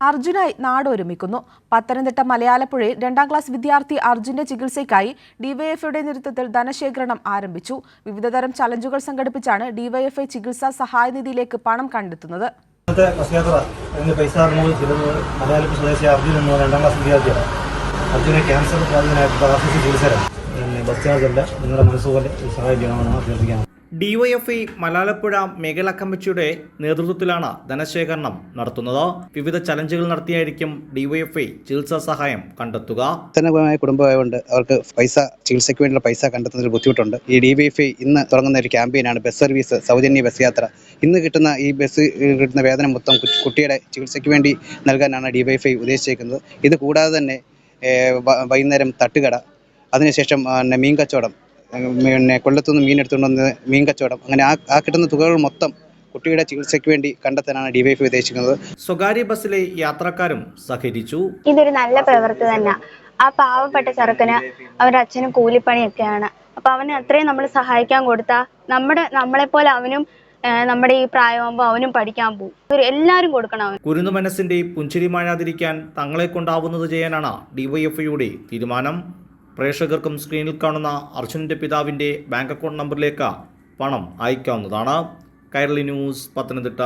അർജുനായി നാടൊരുമിക്കുന്നു. Pathanamthitta മലയാലപ്പുഴയിൽ 2ാം class വിദ്യാർത്ഥി അർജുന്റെ ചികിത്സയ്ക്കായി ഡിവൈഎഫ്ഐയുടെ നേതൃത്വത്തിൽ ധനശേഖരണം ആരംഭിച്ചു. വിവിധതരം ചലഞ്ചുകൾ സംഘടിപ്പിച്ചാണ് ഡിവൈഎഫ്ഐ ചികിത്സാ സഹായനിധിയിലേക്ക് പണം കണ്ടെത്തുന്നത്. അർജുനെ ക്യാൻസർ ചികിത്സ ബസ് ചാർജ് അല്ല, നിങ്ങളുടെ മനസ്സുപോലെ സഹായിക്കണമെന്ന് അഭ്യർത്ഥിക്കാം. ഡിവൈഎഫ്ഐ മലാലപ്പുഴ മേഖലാ കമ്മിറ്റിയുടെ നേതൃത്വത്തിലാണ് ധനശേഖരണം നടത്തുന്നത്. വിവിധ ചലഞ്ചുകൾ നടത്തിയായിരിക്കും ഡിവൈഎഫ്ഐ ചികിത്സാ സഹായം കണ്ടെത്തുക. കുടുംബമായതുകൊണ്ട് അവർക്ക് ചികിത്സയ്ക്ക് വേണ്ടിയുള്ള പൈസ കണ്ടെത്തുന്നതിൽ ബുദ്ധിമുട്ടുണ്ട്. ഈ ഡിവൈഎഫ്ഐ ഇന്ന് തുടങ്ങുന്ന ഒരു ക്യാമ്പയിനാണ് ബസ് സർവീസ്, സൗജന്യ ബസ് യാത്ര. ഇന്ന് കിട്ടുന്ന ഈ ബസ് കിട്ടുന്ന വേതനം മൊത്തം കുട്ടിയുടെ ചികിത്സയ്ക്ക് വേണ്ടി നൽകാനാണ് ഡിവൈഎഫ്ഐ ഉദ്ദേശിച്ചിരിക്കുന്നത്. ഇത് കൂടാതെ തന്നെ വൈകുന്നേരം തട്ടുകട, അതിനുശേഷം മീൻ കച്ചവടം, കൊല്ലത്തുനിന്ന് മീൻ എടുത്തുകൊണ്ട് വന്ന് മീൻ കച്ചവടം, അങ്ങനെ ആ കിട്ടുന്ന തുകകൾ മൊത്തം കുട്ടിയുടെ ചികിത്സയ്ക്ക് വേണ്ടി കണ്ടെത്താനാണ് ഡിവൈഎഫ്ഐ ഉദ്ദേശിക്കുന്നത്. സ്വകാര്യ ബസ്സിലെ യാത്രക്കാരും സഹകരിച്ചു. ഇതൊരു നല്ല പ്രവൃത്തി തന്നെ. ആ പാവപ്പെട്ട ചെറുക്കന് അവരുടെ അച്ഛനും കൂലിപ്പണിയൊക്കെയാണ്. അപ്പൊ അവന് അത്രയും നമ്മൾ സഹായിക്കാൻ കൊടുത്താൽ നമ്മളെപ്പോലെ അവനും നമ്മുടെ ഈ പ്രായമാകുമ്പോൾ അവനും പഠിക്കാൻ പോകും. എല്ലാവരും കൊടുക്കണം. കുരുന്നു മനസ്സിന്റെ പുഞ്ചിരി മാഴാതിരിക്കാൻ തങ്ങളെ കൊണ്ടാവുന്നത് ചെയ്യാനാണ് ഡിവൈഎഫ്ഐയുടെ തീരുമാനം. പ്രേക്ഷകർക്കും സ്ക്രീനിൽ കാണുന്ന അർജുനന്റെ പിതാവിന്റെ ബാങ്ക് അക്കൗണ്ട് നമ്പറിലേക്ക് പണം അയക്കാവുന്നതാണ്. കൈരളി ന്യൂസ്, പത്തനംതിട്ട.